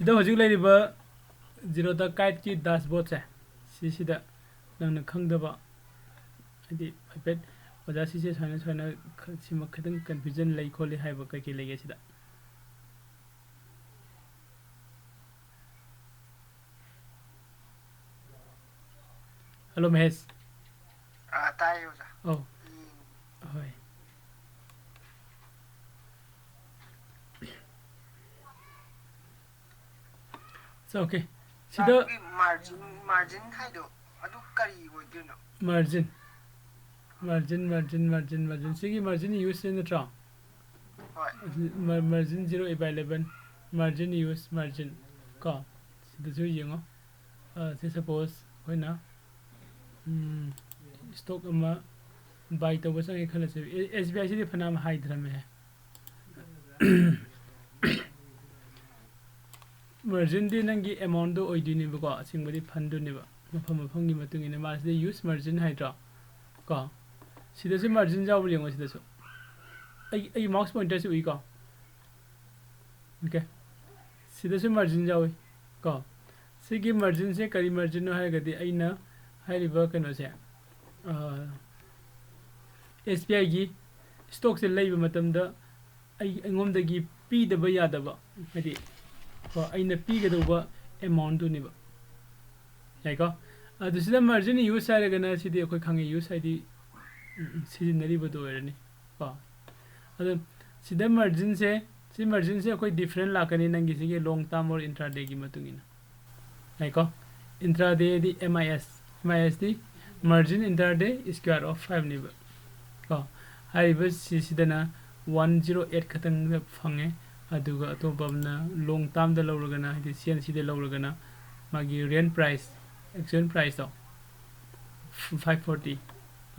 sida hojik leiriba Zerodha kite ki dashboard se sida nangna khangdaba adi pipet oja sise soina sima khatang confusion lei kholi haiba kai ke lege sida hello Mahesh tayo oja oh hoi so okay sida margin haido adu kari oidino margin sigi margin use in the tra margin 0 by 11 margin use margin ka sida ju yengo say suppose hoina stock ama buy to was ang khala se SBI si phanam high drame margin di nangi amount do oidini ba ko singbadi fund do ne ba mafam gi matung ina mas de use margin hydra ka sida se margin jaw lengo sida so ai mouse pointer se ui ka okay sida se margin jaw ka sigi margin se kari margin no hai gadi aina hai riba kano se SBI gi stock se leiba matam da ai ngom da gi pi da ba ya da ba hadi ko aina pi ga do ba amount do ni ba yai ko adu sida margin use sai ga na sidi khoi khangi use sai di seasonary ba do erani ko adu sida margin se khoi different la kani nangi sige long term or intraday gi matungina yai ko intraday di MIS di margin intraday square of 5 ni ba ko hai ba sidana 108 khatang phange aduga atopamna long term da lawragana di CNC de lawragana magi rent price exchange price to 540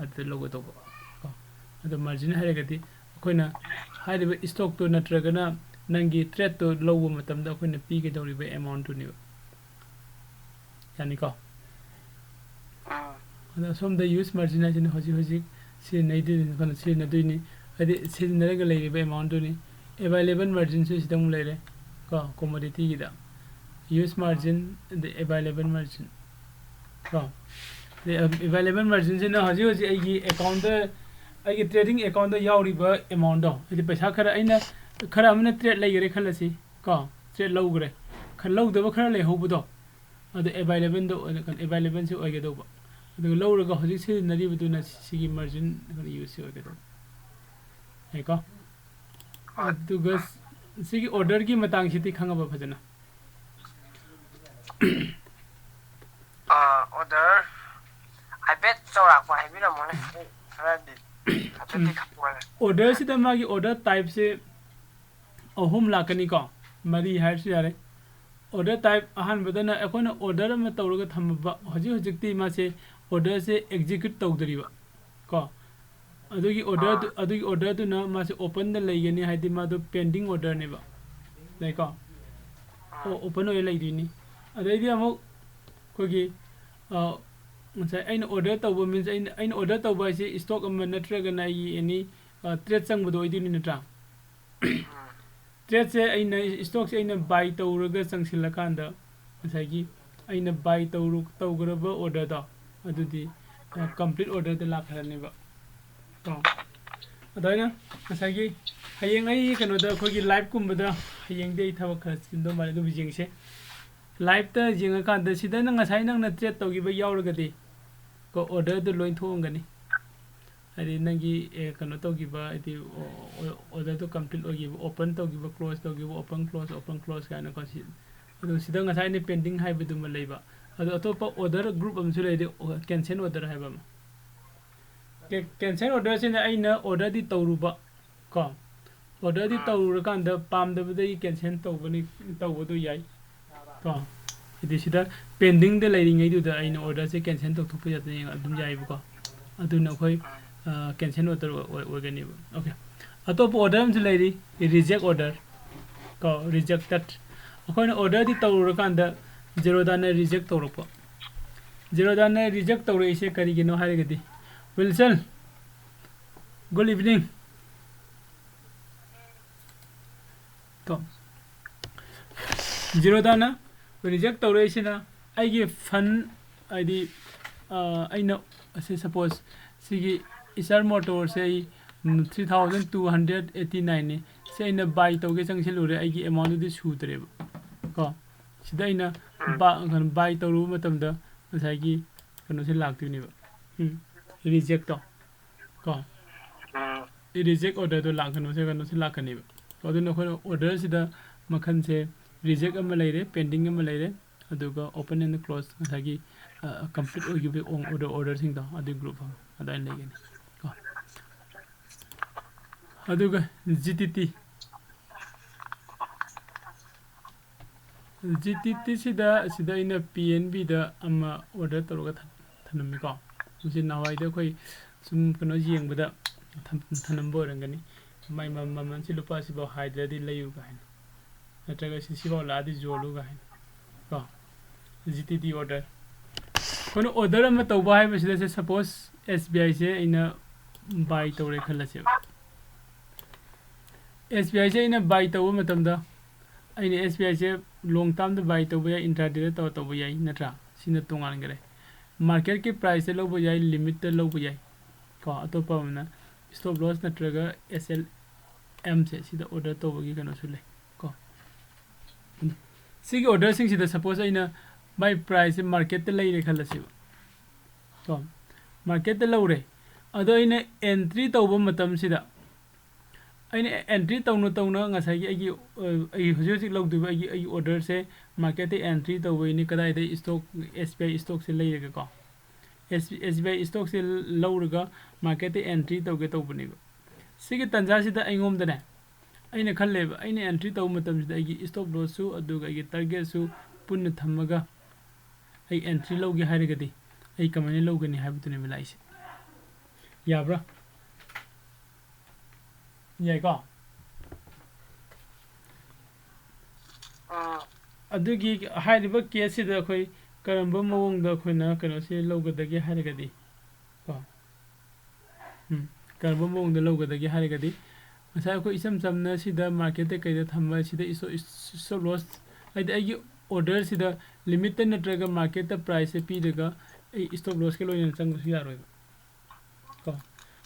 at the logo to adu margin haregati koina hairiba stock to natragana nangi trade to lowo matam da koina pi ge dawriba amount to ni yani ko ada som the use margin ajin hoji si nei di kana si na duini adi si naraga leiba amount to ni available margin se sidam leire ko commodity gi da use margin the available margin ko the available margin se na hoji ai account ai trading account da yauriba amount do adi paisa khara aina khara amna trade leigere khalasi ko trade logre khallau da khara le hobu do adu available do available se oige do ba adu lowraga hoji se nari bu na sigi margin kan use oige do ai ko aduga sigi order gi matang siti khangaba phajana order I bet sorak pa hibira mone radi order sida magi order type se ahum lakani ko mari har si yare order type ahan badana ekona order ma tawruga thamba hoji ti ma se order se execute tawdriba ko adugi order tu na ma se open da leigani haidi ma do pending order ne ba like ko open oi lai dini adai di amo ko gi sai aina order tawba means aina order tawba se stock am natraga na yi any trade sang bodo idini natra trade se aina stock se aina buy tawraga sangsil kanda sai gi aina buy tawgraba order da adudi complete order de lakharani ba to adaina asagi hayeng ai kano da khogi live kumbada hayeng dei thawak khara sindo mare du bijing se live ta jinga kan da sida na ngasai nang na trade togi ba yauraga di ko order du loin thongani ari nangi kano togi ba iti order to complete ogi open togi ba close togi ba open close kana ko si adu sida ngasai ni pending hai bu du ma leiba adu atopa order group am su leide cancel order hai ba cancel order se na aina order di tawruba ko order di tawru kan da pam da bidai cancel tawbani tawbodu yai ko idi sida pending de leiring ai du da aina order se cancel to thupa jat ni adum jai bu ko adu na khoi cancel order organi okay atopa order am se leiri reject order ko rejected akoina order di tawru kan da Zerodha na reject tawrapa Zerodha na reject tawre ise kari gino harigadi Wilson, good evening. Tom. Zerodha na reject tawre I fund ID I know say suppose sige isar motor say 3289 say na buy tawge chang silure I amount di sutre ko sida ina buy tawru matamda masagi kano se lagtu ni ba reject to ko reject order to kano se lakani ba ko do no order sida makhan se reject ama leire pending ama leire aduga open and close masagi complete order sing da adu group ada legeni ko aduga GTT sida ina PNB da ama order toroga thanami ko musi nawai da khoi sum kano jeng bada thanambo rangani mai maman si lupa si ba hydra di layu ga hin natraga si ba la di jolu ga hin ko GTT order kono order ama tawba hai masida se suppose SBI se ina buy tawre khala se SBI se ina buy tawu matamda aine SBI se long term da buy tawba ya intraday da tawba ya natra sina tongan gare market ki price se lobo ya limit da lobo ya ko atopa mana stop loss natraga SLM se sida order tawba gi kana sule ko sigi order sing sida suppose aina by price market lay re khala se to market lawre ado ina entry tawba matam sida aina entry tawna ngasai gi ai hujuk lawdu ai order se market entry tawba ini kadai de stock SBI stock se lay re ko SBI stock se lawrga market entry tawge tawbani sigi tanja sida aingom dane aina khalle aina entry taw matam sida ai stop loss su aduga ai target su punna thamaga ai entry lawge hairagadi ai kamane lawgani haibutune milaise yabra yai ko adugi hairiba case sida khoi karamba mawong da khoina kano se lawgadagi hairagadi ko karamba mawong da lawgadagi hairagadi masa ko isam samna sida market te kaida thamma sida iso loss ai order sida limit na traga market the price pi daga stop loss ke loina chang su yaro ko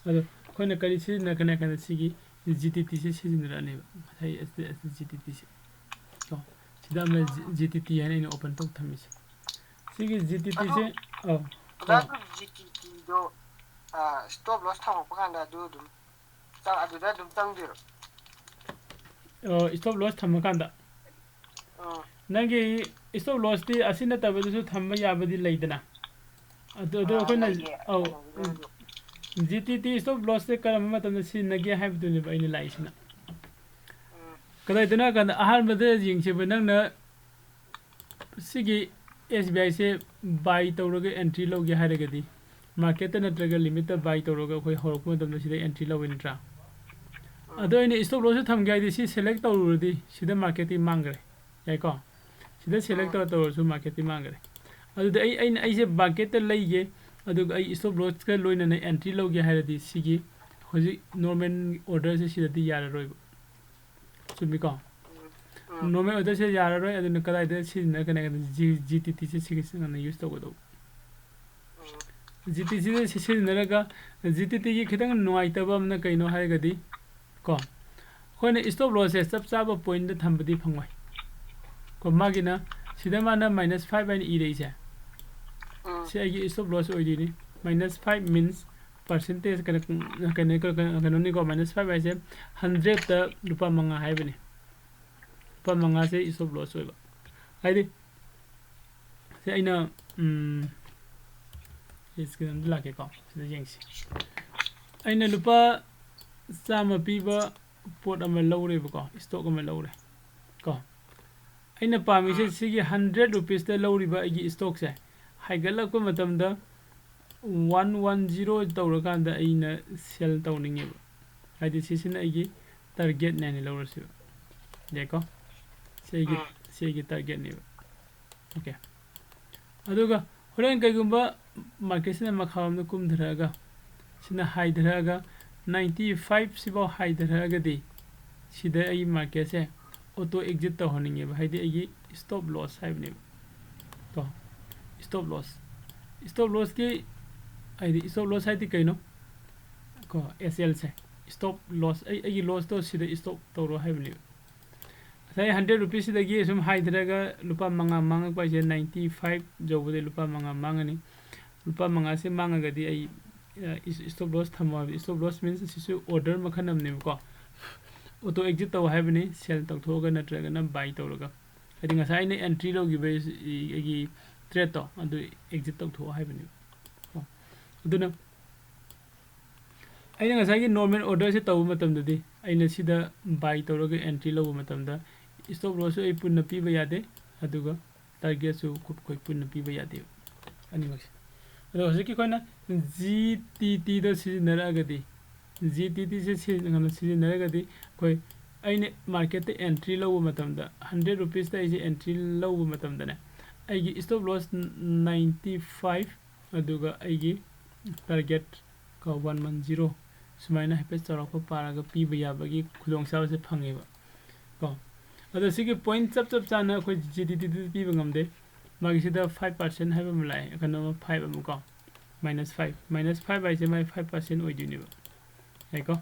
ado khona kari si na kana sigi GTT se sinra ne sai GTT se ko sida me GTT yani ne open talk thami se sigi GTT se da GTT do stop loss thang pa kan da do dum tang adu da dum tang dir stop loss tham kan da nangi stop loss ti asina tabadu su thamma yabadi leidana ado khona GTT stop loss te karam matam si nage haibdu ne baini laisina kadai dana kan ahal made jing se banang na sigi SBI se buy tawroge entry loge hairagadi market na traga limit buy tawroge khoi horok matam si entry login tra ado ine stop loss tham gai di si select tawrudi sida market mangre yai ko sida select tawr su market mangre adu ai se market leige adu ai stop loss ka loina na entry loge hairadi sigi hoji normal order se sida di yara roi sumi ko normal order se yara roi adu kada ida si na kana GTT se sigi na use to go GTT se sigi na ga GTT gi khitang noi tabam na kaino hairagadi ko khone stop loss se sab sab point da thambadi phangwai ko magina sida mana -5 and e reise se ai stop loss oidi -5 means percentage kana ni ko -5 ai se 100 ta rupa manga hai bani rupa manga se stop loss oiba ai se aina iskan lake ko se jengsi aina rupa sama piba pot ama lawre ko stock ama lawre ko aina pami se sigi 100 rupees ta lawri ba ai stock se haigala ko matamda 110 tawrakanda aina sell tawninge ba haidi sisina ai target nani lawrasi deko segi target ne okay aduga horen kaigumba market sina makhamna kumdharaga sina haidharaga 95 sibo haidharaga di sida ai market se auto exit to honing ba haidi agi stop loss haibne ko stop loss ki haidi stop loss haidi kaino ko SL se stop loss agi loss to sida stop to ro haibne sai 100 rupees da gi sum haidraga lupa manga manga pa je 95 jobu de lupa manga manga ni lupa manga se manga ga di ai stop loss thama stop loss means sisu order makhanam ne ko auto exit to haibne sell to thoga natraga na buy to roga adi ngasai ne entry lo gi be agi trade to adu exit to tho haibne ko aduna aina ngasai gi normal order se to matam dadi aina sida buy to roga entry lo matam da stop loss ai punna pi ba yade aduga target su kup koi punna pi ba yade ani mak ado hose ki koina GTT da sizinara gadi GTT se ngana sizinara gadi koi aine market entry lo matam da 100 rupees da ise entry lo matam da ne aigi stop loss 95 aduga aigi target ka 110 sumaina hepe charok paraga pi ba yabagi khulong sa se phange ba ko ado sigi point chap chana ko GTT pi ba ngamde magi sida 5% haiba mulai kana 5 amu ko -5 by se mai 5% oi duni ba ai ko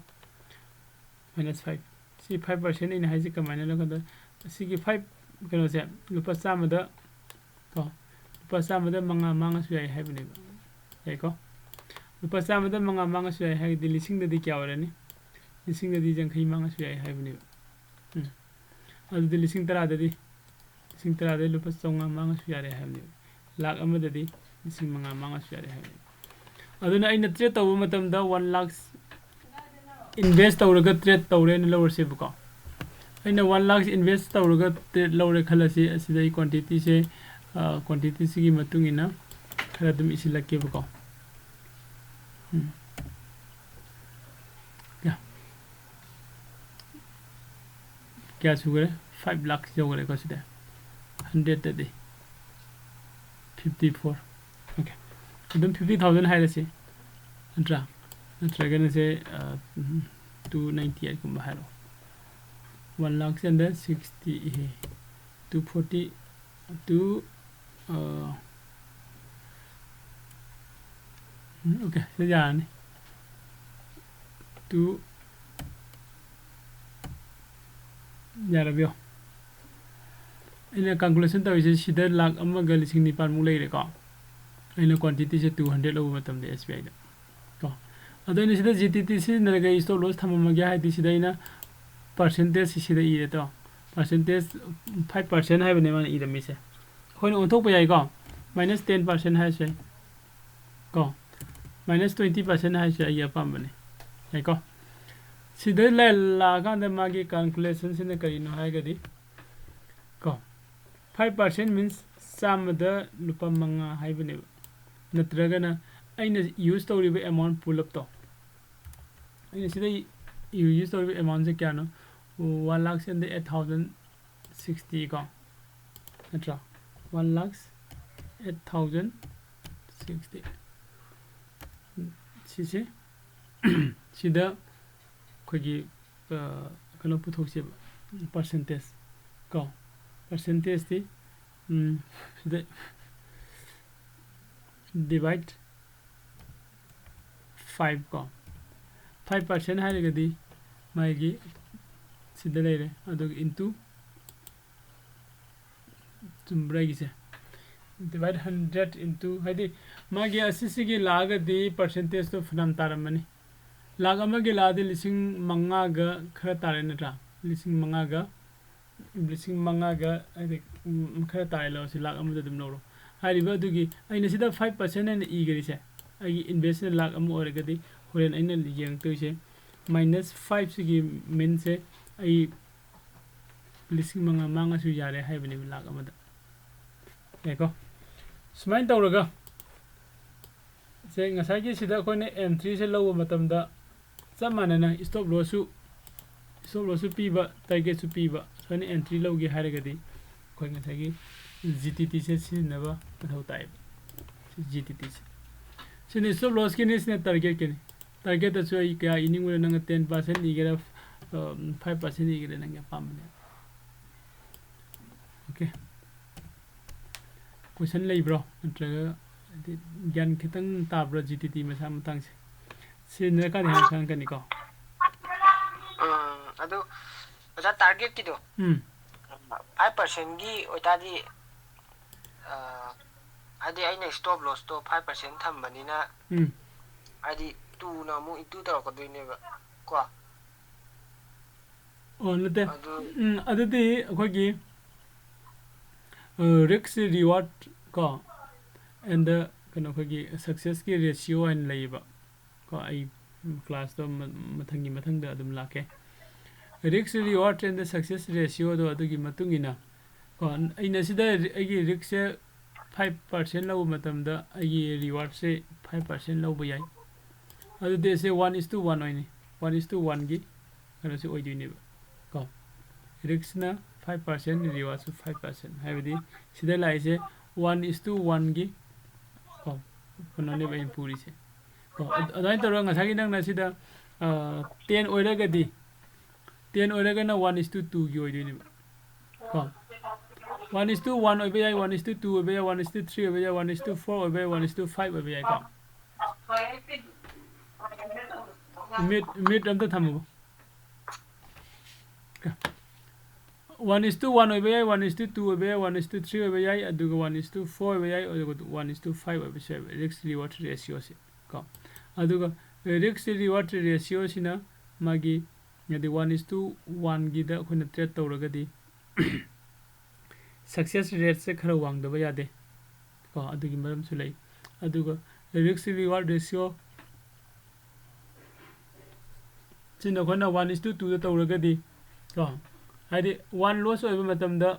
-5 si 5% in haji kamana la kada sigi 5 kano se lupa sama da ko lupa sama da manga su ai haibne ba ai ko lupa sama da manga su ai hai di lising da di kya wala ni lising da di jangkhai manga su ai haibne ba adu di lising tara da di lising tara da lupa songa manga su ai haibne lakh ama da di lising manga su ai haibne aduna aina trade tawu matam da 1 lakh invest tawraga trade tawre ni lower se buka aina 1 lakh invest tawraga trade lower khalasi asidai quantity se quantity sigi matungina khara dum isilake buka क्या सुगरे 5 लाख जोगरे को सिदा 100 दे 54 okay एकदम 50000 हाय रसे नट्रा से 298 कुम हारो 1 लाख से अंदर 60 है 240 2 ओके से जाने 2 यारबियो इन कैलकुलेशन तविसे सिदा लाख अमा गलिसिंग निपान मु लेरे को इन क्वांटिटी से 200 लो मतम दे SBI दा को अदन सिदा GTT से नरगा स्टॉप लॉस थमम गया है सिदा इना परसेंटेज सिदा इरे तो परसेंटेज 5% है बने मान इरमी से खोइन ओथोक पे जाई को -10% है से को -20% है से या पाम बने है को सिदा ले लागा द मागी कैलकुलेशन से न करिनो है गदी को 5% मींस साम द लुपा मंगा है बने नत्रगना अइन यूज तौरिबे अमाउंट पुल अप तो अइन सिदा यूज तौरिबे अमाउंट से क्या नो 1 लाख से अंदर 8060 को नत्रा 1 लाख 8060 सिसे सिदा खोगी कनो पुथोक्से परसेंटेज को परसेंटेज थी सिदा डिवाइड 5 को 5% है लगदी माइगी सिदा लेरे अदो इनटू तुमब्रागी से डिवाइड 100 इनटू हाइदे मागी असिसिगी लागदी परसेंटेज तो फनाम तारमनी लाख अमगे लादे लिसिंग मंगा गा खरा तारे नट्रा लिसिंग मंगा गा आइदे खरा तारे लो सि लाख अमदे दम लोरो हारिबा दुगी आइने सिदा 5% ने इगरी से आइ इन्वेस्टमेंट लाख अम ओरगदी होरेन आइने यंग तोइसे -5 सिगी मेन से आई लिसिंग मंगा सु यारे हाइबने लाख अमदा देखो स्माइन तौरगा से ngасai sida koine entry se low matamda samana stop loss piba target su piba so ni entry low gi haragadi koi ngasai gi GTT se sinaba thau tai GTT se ni stop loss ke ni se target ke ni target da so kya ining ure nang 10% igera 5% igera nang pamne Okay. Question bro. Gan kitang tabra GTT masam tang se. Sinra ka dihan kan kan ko. Ado oja target kido. 5% gi otadi adi aina stop loss to 5% thambani na adi 2 na mu itu taro ko doineba ko nate adudi akogi risk reward ko and the kind of success ki ratio and laiba ko ai class to mathangi da adum lake risk reward and the success ratio do adugi matungina ko aina sida agi risk 5% lau matam da agi reward se 5% lau bayai adu de se 1:1 oini 1:1 gi kana se oidini ko risk na 5% reward su 5% habidi sida lai se 1:1 gi ko kono ne bain puri se ko adai to ranga sagi nang na sida 10 oiraga di 10 oiraga na 1:2 gi oidini ko 1:1 oibe yai 1:2 oibe yai 1:3 oibe yai 1:4 oibe yai 1:5 oibe yai ko mid am ta thamu 1:1 oibe yai 1:2 oibe yai 1:3 oibe yai aduga 1:4 oibe yai aduga 1:5 oibe se risk reward ratio se ko aduga risk reward ratio sina magi yadi 1:1 gi da khona trade tawraga di success rate se khara wang da ba yade ko adugi maram su lei aduga risk reward ratio sina khona 1:2 da tawraga di ko hadi 1 loss oiba matam da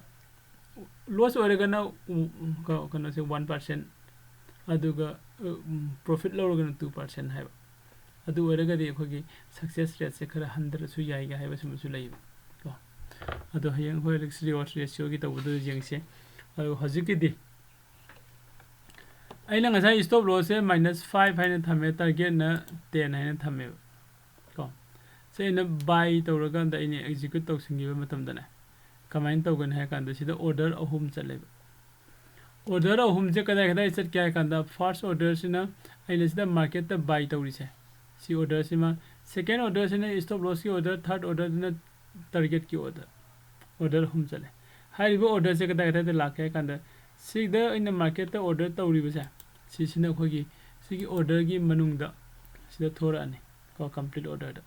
loss oiraga na ko kana se 1% aduga profit lawraga na 2% haiba adu oiraga di khogi success rate se khara 100 su yai ga haiba sum su lei ko adu hayang hoi risk reward ratio gi tawdu jengse adu hajiki di aina ngasai stop loss se -5 haina thame target na 10 haina thame ko se na buy tawraga da ini execute tawsingi matam da na kamain tawgan ha kan da sida order ahum chale order ahum je kada kada isat kya kan da first order sina aina sida market ta buy tawri se si order sima second order sina stop loss ki order third order na target ki order hum chale haribo order se kada kada la kya kan da sida in market ta order tawri ba sa si sina khogi sigi order gi manung da sida thora ani ko complete order da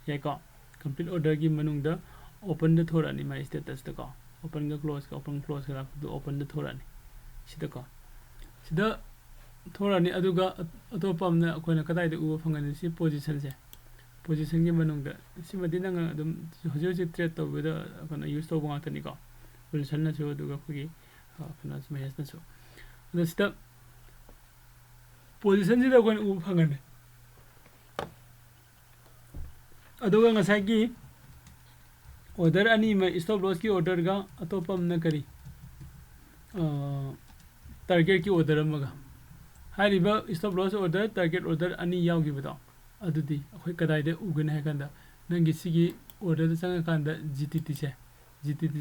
yai ko complete order gi manung da open the thora ni my status da ko open ga close ka open close ga open the thora ni sida ko sida thora ni aduga atopam na koina kadai da uba phangani si position se position gi manung da simadi nang adum hoji trade to da kana use to bang atani ko position na so aduga khogi kana smayas na so da sida position ji da koina uba phangani aduga ngasai gi order ani ma stop loss ki order ga atopam na kari target ki order amaga hariba stop loss order target order ani yawgi bada adudi akhoi kadai de ugun ha kanda nangi sigi order da sanga kanda GTT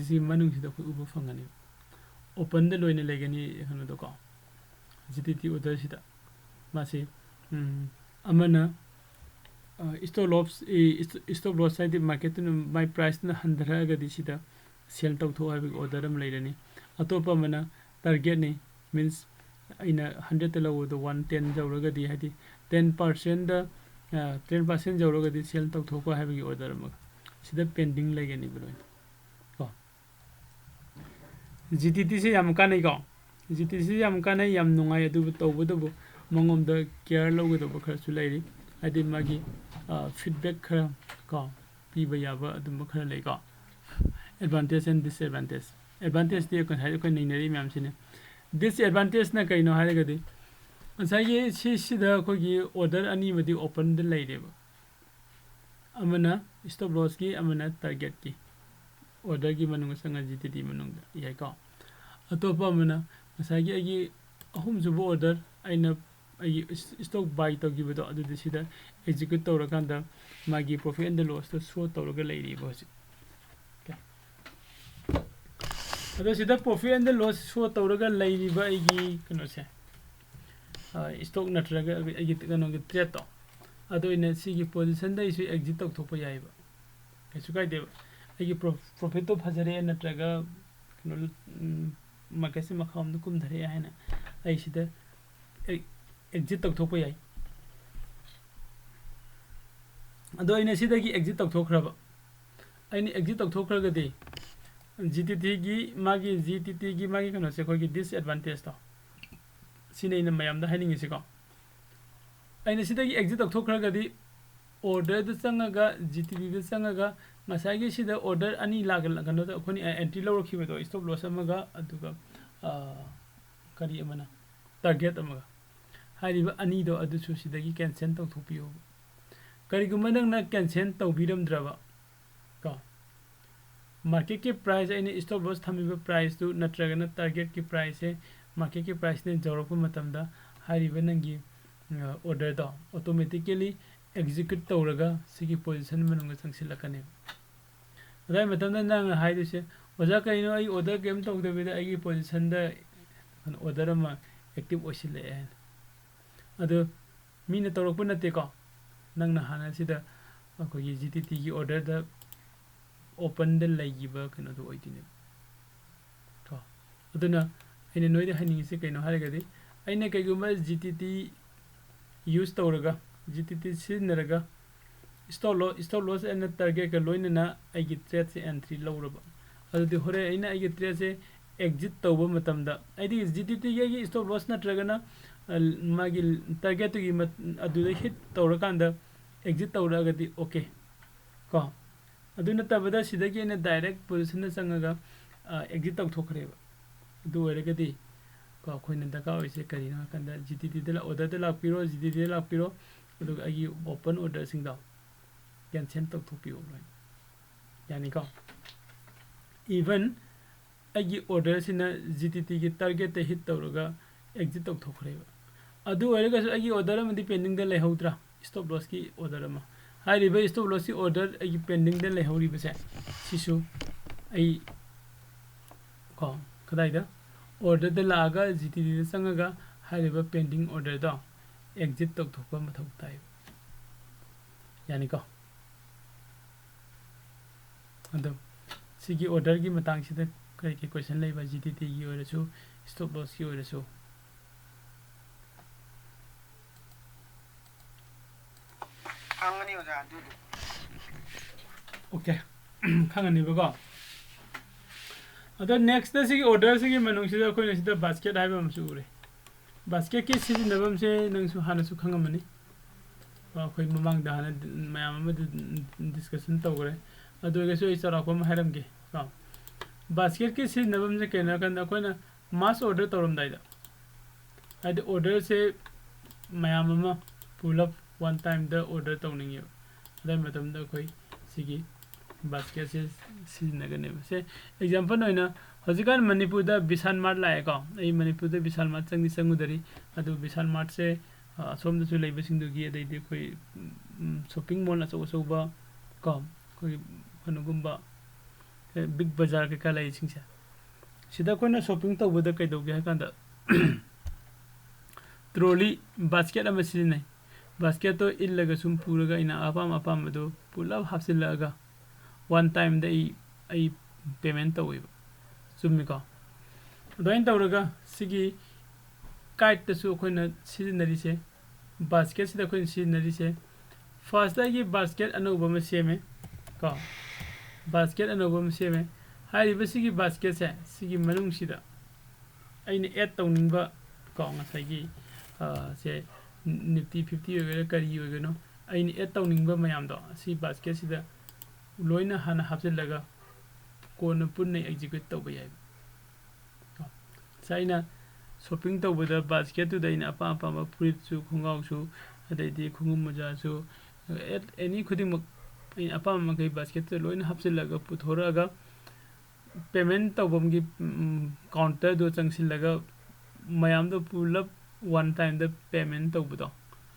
si manung si da khoi ubu phangani open de loine legani hanu do ko GTT order si da masi amana stop loss side market my price na 100 ga di sida sell tau tho ha order am leirani atopa mana target ni means aina 100 te lawo do 110 jawraga di hadi 10% da 10% jawraga di sell tau tho ko ha bi order am sida pending legani bro ko GTT se yam kanai ko GTT se yam kanai yam nungai adu tawbu do mangom da care logo do khar su leiri adi magi feedback khara ko piba yaba adum khara lei ko advantage and disadvantage advantage de ko hai ko nei nari myam sine disadvantage na kaino hai ga di asai ye si da ko gi order ani madi open de lei de amana stop loss ki amana target ki order gi manung sanga GTT manung da yai ko atopa amana asai gi agi ahum ju order aina ai stock buy to give it adu sida execute to rakanda magi profit and loss to show to ga lei ri bo ꯑꯗꯣ ꯁꯤꯗ profit and the loss ꯁꯣ ꯇꯧꯔꯒ ꯂꯩꯔꯤꯕ ꯑꯩꯒꯤ ꯀꯩꯅꯣꯁꯦ stock ꯅꯠꯇ꯭ꯔꯒ ꯑꯩꯒꯤ ꯀꯩꯅꯣꯒꯤ ꯇ꯭ꯔꯦꯗꯇꯣ ꯑꯗꯣ ꯑꯩꯅ ꯁꯤꯒꯤ ꯄꯣꯖꯤꯁꯟꯗ ꯑꯩꯁꯨ ꯑꯦꯛꯖꯤꯠ ꯇꯧꯊꯣꯛꯄ ꯌꯥꯏꯕ ꯀꯩꯁꯨ ꯀꯥꯏꯗꯦꯕ ꯑꯩꯒꯤ ꯄ꯭ꯔꯣꯐꯤꯠꯇꯣ ꯐꯖꯔꯦ ꯅꯠꯇ꯭ꯔꯒ ꯀꯩꯅꯣ ꯃꯥꯔꯀꯦꯠꯁꯦ ꯃꯈꯥꯔꯣꯝꯗ ꯀꯨꯝꯊꯔꯛꯑꯦ ꯍꯥꯏꯅ ꯑꯩ ꯁꯤꯗ ꯑꯦꯛꯖꯤꯠ ꯇꯧꯊꯣꯛꯄ ꯌꯥꯏ ꯑꯗꯣ ꯑꯩꯅ ꯁꯤꯗꯒꯤ ꯑꯦꯛꯖꯤꯠ ꯇꯧꯊꯣꯛꯈ꯭ꯔꯕ ꯑꯩꯅ ꯑꯦꯛꯖꯤꯠ ꯇꯧꯊꯣꯛꯈ꯭ꯔꯒꯗꯤ GTTꯒꯤ ꯃꯥꯒꯤ GTTꯒꯤ ꯃꯥꯒꯤ ꯀꯩꯅꯣꯁꯦ ꯑꯩꯈꯣꯏꯒꯤ ꯗꯤꯁꯑꯦꯗꯚꯥꯟꯇꯦꯖꯇꯣ ꯁꯤꯅ ꯑꯩꯅ ꯃꯌꯥꯝꯗ ꯍꯥꯏꯅꯤꯡꯉꯤꯁꯤꯀꯣ ꯑꯩꯅ ꯁꯤꯗꯒꯤ ꯑꯦꯛꯖꯤꯠ ꯇꯧꯊꯣꯛꯈ꯭ꯔꯒꯗꯤ ꯑꯣꯔꯗꯔꯗ ꯆꯪꯉꯒ GTTꯗ ꯆꯪꯉꯒ ꯉꯁꯥꯏꯒꯤ ꯁꯤꯗ ꯑꯣꯔꯗꯔ ꯑꯅꯤ ꯀꯩꯅꯣꯗ ꯑꯩꯈꯣꯏꯅ ꯑꯦꯟꯇ꯭री ꯂꯧꯔꯛꯈꯤꯕꯗꯣ ꯁ꯭ꯇꯣꯞ ꯂꯣꯁ ꯑꯃꯒ ꯑꯗꯨꯒ ꯀꯔꯤ ꯑꯃꯅ ꯇꯥꯔꯒꯦꯠ ꯑꯃꯒ ꯍꯥꯏꯔꯤꯕ ꯑꯅꯤꯗꯣ ꯑꯗꯨꯁꯨ ꯁꯤꯗꯒꯤ ꯀꯦꯟꯁꯦꯜ ꯇꯧꯊꯣꯛꯄꯤꯌꯣ ꯀꯔꯤꯒꯨꯝꯕ ꯅꯪꯅ ꯀꯦꯟꯁꯦꯜ ꯇꯧꯕꯤꯔꯝꯗ꯭ꯔꯕ ꯀꯣ मार्केट प्राइस अने स्टॉप लॉस थम्बिबा प्राइस तु नत्रगना टारगेट की प्राइस है मार्केट की प्राइस ने जौरप मतमदा हारिबा नंगी ऑर्डर दो ऑटोमेटिकली एग्जीक्यूट तौरगा सिगी पोजीशन मनंग संगसिलकने अदाय मतमदा नंग हाइदुसे ओजा कइनो आई ऑर्डर गेम तौदबिदा आई पोजीशन दा ऑर्डर अमा एक्टिव ओसिले है अदो मीना तौरप नतेको नंगना हाना सिदा अखोगी जीटीटी की ऑर्डर दा ओपन द लाइगिबा कनो दो ओइदिने तो अदुना आइने नोइदे हानिंगिसे कइनो हारगदि आइने कइगुमा जीटीटी यूज तौरगा जीटीटी सिनरगा स्टॉप लॉस एंड टारगेट का लोइनना आइगी ट्रेड से एंट्री लौरबा अदुदि होरे आइना आइगी ट्रेड से एग्जिट तौबा मतमदा आइदि जीटीटी गे स्टॉप लॉस नत्रगना मागी टारगेट की अदुदे हिट तौरकांदा एग्जिट तौरगदि ओके को अदु नतबदा सिदगी ने डायरेक्ट पोजीशन चंगगा एग्जिट तौथोखरेबा अदु ओरगदि को खोइना दका ओइसे करिना कंदा जीटीटी दला ऑर्डर दला लापिरो जीटीटी दला लापिरो अदु आगी ओपन ऑर्डर सिंगदा कैंसिल तौथोपियो लोय यानी को इवन आगी ऑर्डर सिना जीटीटी की टारगेट ते हिट तौरगा एग्जिट तौथोखरेबा अदु ओरगसु आगी ऑर्डर अमदि पेंडिंग द लेहौद्रा स्टॉप लॉस की ऑर्डर अमा हारिबा स्टॉप लॉस की ऑर्डर आई पेंडिंग दे लेहौरिबसे सिसु आई को कदाइदा ऑर्डर दे लागा जीटीटी दे संगगा हारिबा पेंडिंग ऑर्डर दो एग्जिट तौथोपा मथौ ताइ यानी को अदम सिगी ऑर्डर की मतंग सिदा कई के क्वेश्चन लेबा जीटीटी की ओरसु स्टॉप लॉस की ओरसु खांगनी ओजा दुदु ओके खांगनीबको अदो नेक्स्ट सिगी ऑर्डर सिगी मनुंगसिदा अखोइना सिदा बास्केट हाइबा मसु उरे बास्केट की सिजिनबम से नंगसु हानसु खांगमनी अखोइ ममांग दा हाना मयाम अमा डिस्कशन तौगरे अदो गेसु इचराखम हाइरमगे को बास्केट की सिजिनबम से केना कंदा अखोइना मास ऑर्डर तौरमदाइदा आदि ऑर्डर से मयाम अमा पुल अप वन टाइम द ऑर्डर तौनिंगे अदाय मतम द अखोइ सिगी बास्केट से सिजनगने से एग्जांपल होइना हजिकान मणिपुर द विशाल मार्ट लाए को ए मणिपुर द विशाल मार्ट चंगनि संगुदरी अदु विशाल मार्ट से असोम दसु लेबे सिंदुगी अदैदि खोइ शॉपिंग मॉल अचौ अचौबा को खोइ फनुगुम्बा बिग बाजार के का लाई सिंगसा सिदा कोना शॉपिंग तौबद कैदौगे हाकांदा ट्रॉली बास्केट अमा सिजनै बास्केट तो इल्लगा सुम पुरगा इना अपाम अपाम दो पुलब हापसिलगा वन टाइम द आई पेमेंट तौइब सुमिको दोइन तौरगा सिगी काइट तसु खोइना सिजनरी से बास्केट सिदा खोइन सिजनरी से फर्स्ट दा बास्केट अनौबा म सेमे को बास्केट अनौबा म सेमे हारिबा सिगी बास्केट से सिगी मनुंग सिदा आइने ऐड तौनिंबा को ngसाइगी से निफ्टी 50 होगेरा करी होगेनो आइने ऐड तौनिंबा मयाम दो सी बास्केट सिदा लोइना हाना हापसिलगा कोन पुन्ने एग्जीक्यूट तौबा याइ साइना शॉपिंग तौबदा बास्केट तु दैना अपा अपा फुरित सु खुंगाउ सु अदैदि खुंगुम मजा सु एनी खुदिंग अपा मगै बास्केट तो लोइना हापसिलगा पुथोरागा पेमेंट तौबमगी काउंटर दो चंगसिलगा मयाम दो पुलअप वन टाइम द पेमेंट तौबदो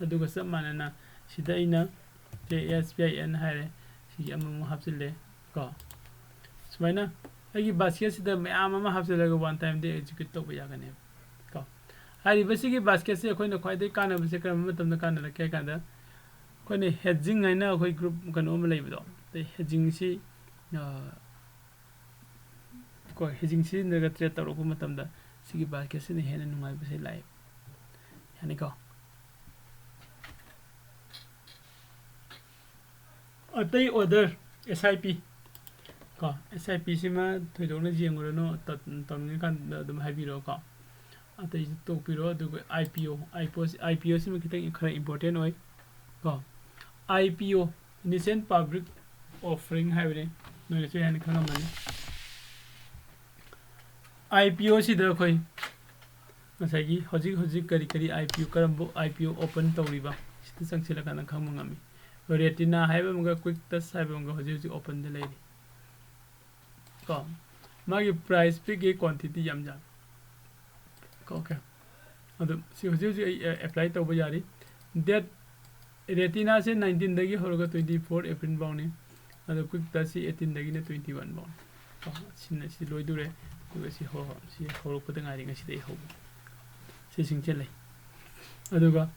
अदुगा सब मानना सिदा इना जे एसबीआई एन हारे सिगी अमम हापसिले को सुमाइना ꯑꯩꯒꯤ ꯕꯥꯁꯀꯦꯠꯁꯤꯗ ꯃꯌꯥꯝ ꯑꯃ ꯍꯥꯞꯆꯤꯜꯂꯒ ꯋꯥꯟ ꯇꯥꯏꯝꯗ ꯑꯦꯛꯖꯤꯀ꯭ꯌꯨꯠ ꯇꯧꯕ ꯌꯥꯒꯅꯦꯕ ꯀꯣ ꯍꯥꯏꯔꯤꯕꯁꯤꯒꯤ ꯕꯥꯁꯀꯦꯠꯁꯦ ꯑꯩꯈꯣꯏꯅ ꯈ꯭ꯋꯥꯏꯗꯒꯤ ꯀꯥꯟꯅꯕꯁꯦ ꯀꯔꯝꯕ ꯃꯇꯝꯗ ꯀꯥꯟꯅꯔꯛꯀꯦ ꯍꯥꯏ ꯀꯥꯟꯗ ꯑꯩꯈꯣꯏꯅ ꯍꯦꯗꯖꯤꯡ ꯍꯥꯏꯅ ꯑꯩꯈꯣꯏ ꯒ꯭ꯔꯨꯞ ꯀꯩꯅꯣ ꯑꯃ ꯂꯩꯕꯗꯣ ꯍꯦꯗꯖꯤꯡꯁꯤ ꯀꯣ ꯍꯦꯗꯖꯤꯡ ꯁꯤꯖꯤꯟꯅꯔꯒ ꯇ꯭ꯔꯦꯗ ꯇꯧꯔꯛꯄ ꯃꯇꯝꯗ ꯁꯤꯒꯤ ꯕꯥꯁꯀꯦꯠꯁꯤꯅ ꯍꯦꯟꯅ ꯅꯨꯡꯉꯥꯏꯕꯁꯦ ꯂꯥꯛꯑꯦ ꯌꯥꯅꯤꯀꯣ ꯑꯇꯩ ꯑꯣर्डर SIP ꯀꯣ SIP ꯁꯤꯃ ꯊꯣꯏꯗꯣꯛꯅ ꯌꯦꯡꯉꯨꯔꯅꯣ ꯇꯧꯅꯤꯡꯉꯀꯥꯟꯗ ꯑꯗꯨꯝ ꯍꯥꯏꯕꯤꯔꯛꯑꯣ ꯀꯣ ꯑꯇꯩꯁꯨ ꯇꯣꯛꯄꯤꯔꯣ ꯑꯗꯨꯒ IPO ꯁꯤꯃ ꯈꯤꯇꯪ ꯈꯔ ꯏꯝꯄꯣꯔꯇꯦꯟ ꯑꯣꯏ ꯀꯣ IPO ꯏꯅꯤꯁꯤꯌꯦꯜ ꯄꯥꯕ꯭ꯂꯤꯛ ꯑꯣꯐꯔꯤꯡ ꯍꯥꯏꯕꯅꯤ ꯅꯣꯏꯅꯁꯨ ꯍꯦꯟꯅ ꯈꯪꯉꯝꯃꯅꯤ IPO ꯁꯤꯗ ꯑꯩꯈꯣꯏ ꯉꯁꯥꯏꯒꯤ ꯍꯧꯖꯤꯛ ꯀꯔꯤ IPO ꯀꯔꯝꯕ IPO ꯑꯣꯄꯟ ꯇꯧꯔꯤꯕ ꯁꯤꯗ ꯆꯪꯁꯤꯜꯂꯀꯥꯟꯗ ꯈꯪꯕ ꯉꯝꯃꯤ ꯔꯦꯇꯤꯅꯥ ꯍꯥꯏꯕ ꯑꯃꯒ ꯀ꯭ꯋꯤꯛ ꯇꯁ ꯍꯥꯏꯕ ꯑꯃꯒ ꯍꯧꯖꯤꯛ ꯑꯣꯄꯟꯗ ꯂꯩꯔꯤ ꯀꯣ ꯃꯥꯒꯤ ꯄ꯭ꯔꯥꯏꯁ ꯄꯤꯛꯏ ꯀ꯭ꯋꯥꯟꯇꯤꯇꯤ ꯌꯥꯝ ꯌꯥꯝꯃꯤ ꯑꯣꯀꯦ ꯑꯗꯨ ꯁꯤ ꯍꯧꯖꯤꯛ ꯑꯩ ꯑꯦꯄ꯭ꯂꯥꯏ ꯇꯧꯕ ꯌꯥꯔꯤ ꯗꯦꯠ ꯔꯦꯇꯤꯅꯥꯁꯦ 19ꯗꯒꯤ ꯍꯧꯔꯒ 24 ꯑꯦꯄ꯭ꯔꯤꯜ ꯐꯥꯎꯅꯤ ꯑꯗꯣ ꯀ꯭ꯋꯤꯛ ꯇꯁꯁꯤ 18ꯗꯒꯤꯅ 21 ꯐꯥꯎꯅꯤ ꯀꯣ ꯁꯤ ꯂꯣꯏꯗꯣꯔꯦ ꯑꯗꯨꯒ ꯁꯤ ꯍꯧꯔꯛꯄꯗ ꯉꯥꯏꯔꯤ ꯉꯁꯤꯗꯩ ꯍꯧꯕ ꯁꯤꯁꯤꯡꯁꯦ ꯂꯩ ꯑꯗꯨꯒ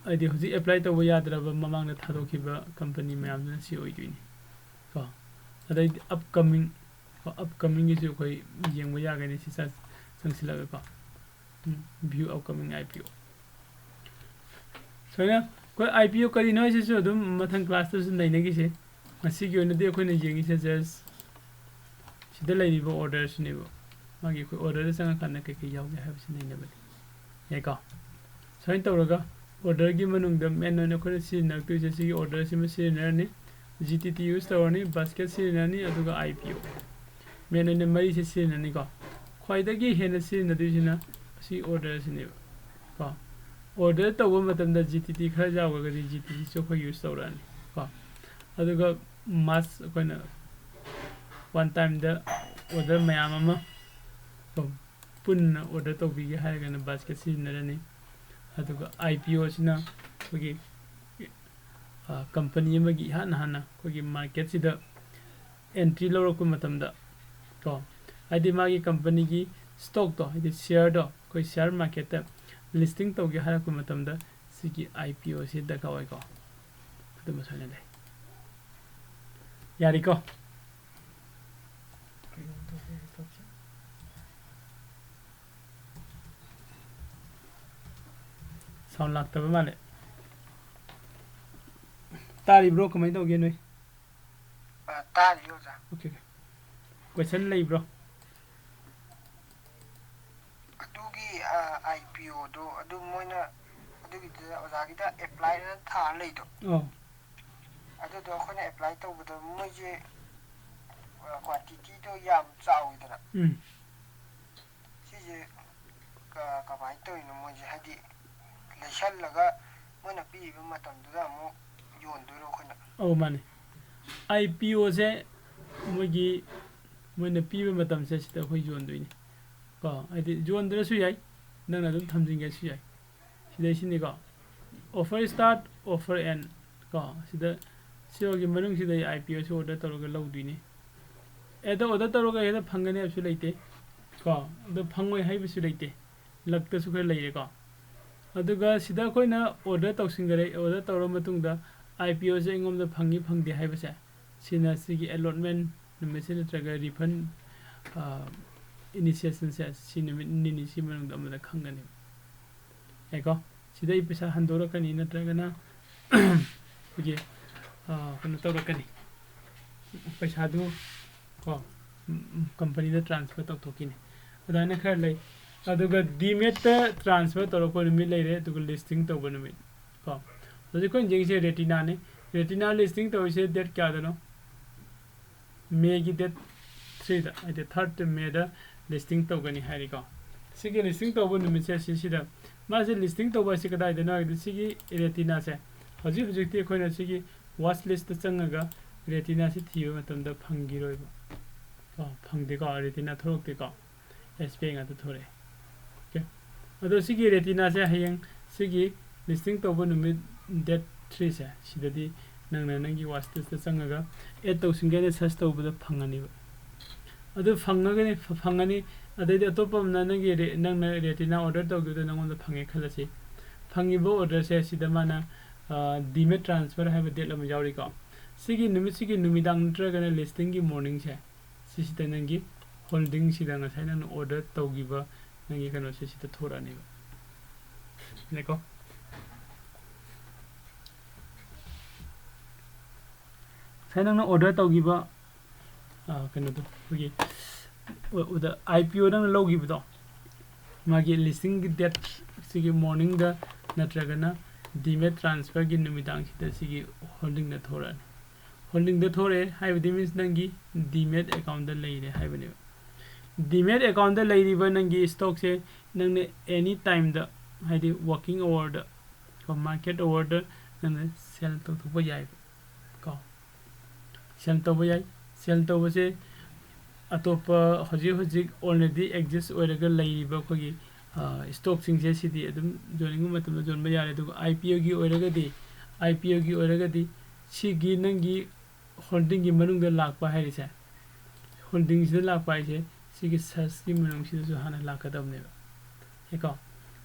ꯍꯥꯏꯗꯤ ꯍꯧꯖꯤꯛ ꯑꯦꯄ꯭ꯂꯥꯏ ꯇꯧꯕ ꯌꯥꯗ꯭ꯔꯕ ꯃꯃꯥꯡꯗ ꯊꯥꯗꯣꯛꯈꯤꯕ ꯀꯝꯄꯅꯤ ꯃꯌꯥꯝꯗꯨꯅ ꯁꯤ ꯑꯣꯏꯗꯣꯏꯅꯤ ꯀꯣ ꯑꯗꯩꯗꯤ ꯑꯞꯀꯃꯤꯡꯒꯤꯁꯨ ꯑꯩꯈꯣই ꯌꯦꯡꯕ ꯌꯥꯒꯅꯤ ꯁꯤ ꯆꯪꯁꯤꯜꯂꯒ ꯀꯣ ꯚ꯭ꯌू ꯑꯞꯀꯃꯤꯡ IPO ꯁꯣꯏꯅ ꯑꯩꯈꯣꯏ IPO ꯀꯔꯤꯅꯣ ꯍꯥꯏꯁꯤꯁꯨ ꯑꯗꯨꯝ ꯃꯊꯪ ꯀ꯭ꯂꯥꯁꯇꯁꯨ ꯅꯩꯅꯈꯤꯁꯦ ꯉꯁꯤꯒꯤ ꯑꯣꯏꯅꯗꯤ ꯑꯩꯈꯣꯏꯅ ꯌꯦꯡꯉꯤꯁꯦ ꯖꯁ ꯁꯤꯗ ꯂꯩꯔꯤꯕ ꯑꯣर्डरꯁꯤꯅꯦꯕ ꯃꯥꯒꯤ ꯑꯩꯈꯣꯏ ꯑꯣर्डरꯗ ꯆꯪꯉꯀꯥꯟꯗ ꯀꯩꯀꯩ ꯌꯥꯎꯒꯦ ꯍꯥꯏꯕꯁꯤ ꯅꯩꯅꯕꯅꯤ ꯌꯥꯏꯀꯣ ꯁꯨꯃꯥꯏꯅ ꯇꯧꯔꯒ ꯑꯣर्डरꯒꯤ ꯃꯅꯨꯡꯗ ꯃꯦꯟ ꯑꯣꯏꯅ ꯑꯩꯈꯣꯏꯅ ꯁꯤꯖꯤꯟꯅꯔꯛꯇꯣꯏꯁꯦ ꯁꯤꯒꯤ ꯑꯣर्डरꯁꯤꯃ ꯁꯤꯖꯤꯟꯅꯔꯅꯤ GTT ꯌꯨꯁ ꯇꯧꯔꯅꯤ ꯕꯥꯁꯀꯦꯠ ꯁꯤꯖꯤꯟꯅꯔꯅꯤ ꯑꯗꯨꯒ IPO ꯃꯦꯟ ꯑꯣꯏꯅ ꯃꯔꯤꯁꯦ ꯁꯤꯖꯤꯟꯅꯅꯤꯀꯣ ꯈ꯭ꯋꯥꯏꯗꯒꯤ ꯍꯦꯟꯅ ꯁꯤꯖꯤꯟꯅꯗꯣꯏꯁꯤꯅ ꯁꯤ ꯑꯣर्डरꯁꯤꯅꯦꯕ ꯀꯣ ꯑꯣर्डर तब मतलब GTT खर जाओगे GTT से कोई यूज तौरानी को अदुगा मास कोई वन टाइम द ऑर्डर मैम अमा पुनः ऑर्डर तौबीगे हायगना बास्केट सिजनरनी अदुगा IPO सिना कोई कंपनी अमगी हाना कोई मार्केट सिदा एंट्री लौरक मतमदा को आदि मागी कंपनी की स्टॉक तो आदि शेयर दो कोई शेयर मार्केट लिस्टिंग तौगे हारक मतमदा सिगी IPO से दका ओइको अदुम सने ले यारिको साउंड लागतबा माले तारी ब्रो कमाई तौगे नोय तारी ओजा ओके क्वेश्चन लई ब्रो ꯑꯗꯨꯒꯤ IPO ꯗꯣ ꯑꯗꯨ ꯃꯣꯏꯅ ꯑꯗꯨꯒꯤꯗ ꯑꯣꯖꯥꯒꯤꯗ ꯑꯦꯄ꯭ꯂꯥꯏ ꯊꯥ ꯂꯩꯗꯣ ꯑꯗꯨꯗꯣ ꯑꯩꯈꯣꯏꯅ ꯑꯦꯄ꯭ꯂꯥꯏ ꯇꯧꯕꯗ ꯃꯣꯏꯁꯦ ꯀ꯭ꯋꯥꯟꯇꯤꯇꯤꯗꯣ ꯌꯥꯝ ꯆꯥꯎꯏꯗꯅ ꯁꯤꯁꯦ ꯀꯃꯥꯏꯅ ꯇꯧꯔꯤꯅꯣ ꯃꯣꯏꯁꯦ ꯍꯥꯏꯗꯤ ꯂꯩꯁꯜꯂꯒ ꯃꯣꯏꯅ ꯄꯤꯔꯤꯕ ꯃꯇꯝꯗꯨꯗ ꯑꯃꯨꯛ ꯌꯣꯟꯗꯣꯏꯔꯣ ꯑꯩꯈꯣꯏꯅ माने IPO से मोइना पीबे मतम से सिदा अखोई जोनदोइनी को आदि जोनद्रसु याई नंगना दुम थमजिंगेसु याई सिदा सिनी को ऑफर स्टार्ट ऑफर एंड को सिदा सियोगी मनुंग सिदा IPO से ऑर्डर तरोगा लौदुइनी एदा ऑर्डर तरोगा हेदा फंगने अबसु लेते को द फंगोय हाइबसु लेते लक्तसु खर लेरे को अदुगा सिदा अखोइना ऑर्डर तौसिंगरे ऑर्डर तौर मतुंगदा IPO से इंगोमदा फंगी फंगदे हाइबसे सिना सिगी अलॉटमेंट नमेसे नत्रगा रिफंड इनिशिएशन से सिनिनि सिमनंग अमदा खंगनि एको सिदै पैसा हंदोरकनि नत्रगना ओके कनो तौरकनि पैसा दु को कंपनी दा ट्रांसफर तौथोकिनि अदाना खर लै अदुगा डीमेट ट्रांसफर तौरको निमि लैरे अदुगा लिस्टिंग तौबो निमि को हजि कोन जेंगसे रेटिना ने रेटिना लिस्टिंग तौसे डेट क्या दनो मे की डेट 3 दा आइदे 3rd मे दा लिस्टिंग तौगनि हारिको सिगी लिस्टिंग तौबो निमिसे सिदा मासे लिस्टिंग तौबा सि कदाइ दनो आइदे सिगी रेटिना से हजि ते खोइना सिगी वाच लिस्ट चंगगा रेटिना से थियो मतंदा फंगिरोइबो को फंगदे को रेटिना थोरक्ते को एसपी nga थोरे ओके अदो सिगी रेटिना से हयंग सिगी लिस्टिंग तौबो निमि डेट 3 से सिददी नंगना नंगी वाच लिस्ट चंगगा एड तौसिंगेने सर्च तौबदा फंगनिबो ꯑꯗꯨ ꯐꯪꯉꯒꯅꯤ ꯐꯪꯒꯅꯤ ꯑꯗꯩꯗꯤ ꯑꯇꯣꯞꯄ ꯑꯃꯅ ꯅꯪꯅ ꯔꯦꯇꯤꯅꯥ ꯑꯣꯔꯗꯔ ꯇꯧꯈꯤꯕꯗꯣ ꯅꯪꯉꯣꯟꯗ ꯐꯪꯉꯦ ꯈꯜꯂꯁꯤ ꯐꯪꯉꯤꯕ ꯑꯣꯔꯗꯔꯁꯦ ꯁꯤꯗ ꯃꯥꯅ ꯗꯤꯃꯦꯠ ꯇ꯭ꯔꯥꯟꯁꯐꯔ ꯍꯥꯏꯕ ꯗꯦꯠ ꯑꯃ ꯌꯥꯎꯔꯤꯀꯣ ꯁꯤꯒꯤ ꯅꯨꯃꯤꯠꯁꯤꯒꯤ ꯅꯨꯃꯤꯗꯥꯡ ꯅꯠꯇ꯭ꯔꯒꯅ ꯂꯤꯁꯇꯤꯡꯒꯤ ꯃꯣꯔꯅꯤꯡꯁꯦ ꯁꯤꯁꯤꯗ ꯅꯪꯒꯤ ꯍꯣꯜꯗꯤꯡꯁꯤꯗ ꯉꯁꯥꯏ ꯅꯪꯅ ꯑꯣꯔꯗꯔ ꯇꯧꯈꯤꯕ ꯅꯪꯒꯤ ꯀꯩꯅꯣꯁꯦ ꯁꯤꯗ ꯊꯣꯔꯛꯑꯅꯦꯕ ꯌꯥꯏꯀꯣ ꯉꯁꯥꯏ ꯅꯪꯅ ꯑꯣꯔꯗꯔ ꯇꯧꯈꯤꯕ ꯀꯩꯅꯣꯗꯣ ꯑꯩꯈꯣꯏꯒꯤ ꯑꯥꯏ ꯄꯤ ꯑꯣ ꯅꯪꯅ ꯂꯧꯈꯤꯕꯗꯣ ꯃꯥꯒꯤ ꯂꯤꯁꯇꯤꯡꯒꯤ ꯗꯦꯠ ꯁꯤꯒꯤ ꯃꯣꯔꯅꯤꯡꯗ ꯅꯠꯇ꯭ꯔꯒꯅ ꯗꯤꯃꯦꯠ ꯇ꯭ꯔꯥꯟꯁꯐꯔꯒꯤ ꯅꯨꯃꯤꯗꯥꯡꯁꯤꯗ ꯁꯤꯒꯤ ꯍꯣꯜꯗꯤꯡꯗ ꯊꯣꯔꯛꯑꯅꯤ ꯍꯣꯜꯗꯤꯡꯗ ꯊꯣꯔꯛꯑꯦ ꯍꯥꯏꯕꯗꯤ ꯃꯤꯟꯁ ꯅꯪꯒꯤ ꯗꯤꯃꯦꯠ ꯑꯦꯀꯥꯎꯟꯗ ꯂꯩꯔꯦ ꯍꯥꯏꯕꯅꯦꯕ ꯗꯤꯃꯦꯠ ꯑꯦꯀꯥꯎꯟꯗ ꯂꯩꯔꯤꯕ ꯅꯪꯒꯤ ꯁ꯭ꯇꯣꯛꯁꯦ ꯅꯪꯅ ꯑꯦꯅꯤ ꯇꯥꯏꯝꯗ ꯍꯥꯏꯗꯤ ꯋꯥꯔꯀꯤꯡ ꯑꯋꯥꯔꯗ ꯀꯣ ꯃꯥꯔꯀꯦꯠ ꯑꯋꯥꯔꯗ ꯅꯪꯅ ꯁꯦꯜ ꯇꯧꯊꯣꯛꯄ ꯌꯥꯏꯕ ꯀꯣ ꯁꯦꯜ ꯇꯧꯕ ꯌꯥꯏ ꯁꯦꯜ ꯇꯧꯕꯁꯦ ꯑꯇꯣꯞꯄ ꯍꯧꯖꯤꯛ ꯑꯣꯜꯔꯦꯗꯤ ꯑꯦꯛꯖꯤꯁ ꯑꯣꯏꯔꯒ ꯂꯩꯔꯤꯕ ꯑꯩꯈꯣꯏꯒꯤ ꯁ꯭ꯇꯣꯛꯁꯤꯡꯁꯦ ꯁꯤꯗꯤ ꯑꯗꯨꯝ ꯌꯣꯟꯅꯤꯡꯕ ꯃꯇꯝꯗ ꯌꯣꯟꯕ ꯌꯥꯔꯦ ꯑꯗꯨꯒ ꯑꯥꯏ ꯄꯤ ꯑꯣꯒꯤ ꯑꯣꯏꯔꯒꯗꯤ ꯁꯤꯒꯤ ꯅꯪꯒꯤ ꯍꯣꯜꯗꯤꯡꯒꯤ ꯃꯅꯨꯡꯗ ꯂꯥꯛꯄ ꯍꯥꯏꯔꯤꯁꯦ ꯍꯣꯜꯗꯤꯡꯁꯤꯗ ꯂꯥꯛꯄ ꯍꯥꯏꯁꯦ ꯁꯤꯒꯤ ꯁꯔꯆꯀꯤ ꯃꯅꯨꯡꯁꯤꯗꯁꯨ ꯍꯥꯟꯅ ꯂꯥꯛꯀꯗꯕꯅꯦꯕ ꯀꯣ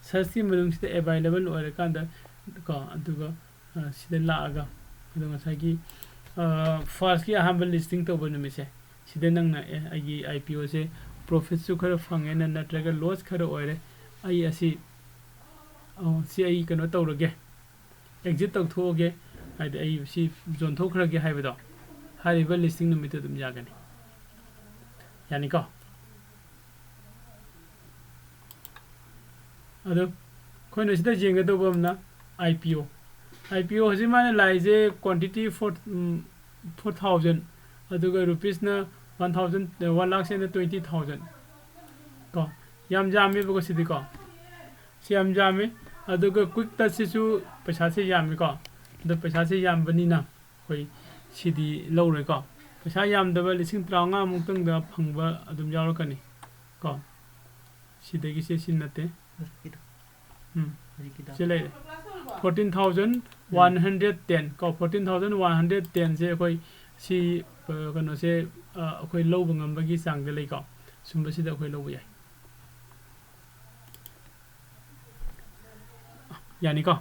ꯁꯔꯆꯀꯤ ꯃꯅꯨꯡꯁꯤꯗ ꯑꯦꯕꯥꯏꯂꯦꯕꯜ ꯑꯣꯏꯔꯀꯥꯟꯗ ꯀꯣ ꯑꯗꯨꯒ ꯁꯤꯗ ꯂꯥꯛꯑꯒ ꯑꯗꯨ ꯉꯁꯥꯏꯒꯤ ꯐꯥꯔꯁꯀꯤ ꯑꯍꯥꯟꯕ ꯂꯤꯁꯇꯤꯡ ꯇꯧꯕ ꯅꯨꯃꯤꯠꯁꯦ ꯁꯤꯗ ꯅꯪꯅ ꯑꯩꯒꯤ ꯑꯥꯏ ꯄꯤ ꯑꯣꯁꯦ ꯄ꯭ꯔꯣꯐꯤꯠꯁꯨ ꯈꯔ ꯐꯪꯉꯦꯅ ꯅꯠꯇ꯭ꯔꯒ ꯂꯣꯁ ꯈꯔ ꯑꯣꯏꯔꯦ ꯑꯩ ꯑꯁꯤ ꯁꯤ ꯑꯩ ꯀꯩꯅꯣ ꯇꯧꯔꯒꯦ ꯑꯦꯛꯖꯤꯠ ꯇꯧꯊꯣꯛꯑꯒꯦ ꯍꯥꯏꯗꯤ ꯑꯩ ꯁꯤ ꯌꯣꯟꯊꯣꯛꯈ꯭ꯔꯒꯦ ꯍꯥꯏꯕꯗꯣ ꯍꯥꯏꯔꯤꯕ ꯂꯤꯁꯇꯤꯡ ꯅꯨꯃꯤꯠꯇꯨ ꯑꯗꯨꯝ ꯌꯥꯒꯅꯤ ꯌꯥꯅꯤꯀꯣ ꯑꯗꯣ ꯑꯩꯈꯣꯏꯅ ꯁꯤꯗ ꯌꯦꯡꯒꯗꯧꯕ ꯑꯃꯅ ꯑꯥꯏ ꯄꯤ ꯑꯣ ꯍꯧꯖꯤꯛ ꯃꯥꯅ ꯂꯥꯛꯏꯁꯦ ꯀ꯭ꯋꯥꯟꯇꯤꯇꯤ 4,000 ꯑꯗꯨꯒ ꯔꯨꯄꯤꯁꯅ 1,20,000 ꯀꯣ ꯌꯥꯝ ꯌꯥꯝꯃꯦꯕꯀꯣ ꯁꯤꯗꯤꯀꯣ ꯁꯤ ꯌꯥꯝ ꯌꯥꯝꯃꯦ ꯑꯗꯨꯒ ꯀ꯭ꯋꯤꯛ ꯇꯆꯁꯤꯁꯨ ꯄꯩꯁꯥꯁꯦ ꯌꯥꯝꯃꯤꯀꯣ ꯑꯗꯣ ꯄꯩꯁꯥꯁꯦ ꯌꯥꯝꯕꯅꯤꯅ ꯑꯩꯈꯣꯏ ꯁꯤꯗꯤ ꯂꯧꯔꯣꯏꯀꯣ ꯄꯩꯁా ꯌꯥꯝꯗꯕ 53,000 ꯃꯨꯛꯇꯪꯗ ꯐꯪꯕ ꯑꯗꯨꯝ ꯌꯥꯎꯔꯛꯀꯅꯤ ꯀꯣ ꯁꯤꯗꯒꯤꯁꯦ ꯁꯤ ꯅꯠꯇꯦ ꯁꯤ ꯂꯩꯔꯦ 14,110 ꯀꯣ 14,110 ꯁꯦ ꯑꯩꯈꯣꯏ ꯁꯤ ꯀꯩꯅꯣꯁꯦ ꯑꯩꯈꯣই ꯂꯧꯕ ꯉꯝꯕꯒꯤ ꯆꯥꯡꯗ ꯂꯩꯀꯣ ꯁꯨꯝꯕꯁꯤꯗ ꯑꯩꯈꯣꯏ ꯂꯧꯕ ꯌꯥꯏ ꯌꯥꯅꯤꯀꯣ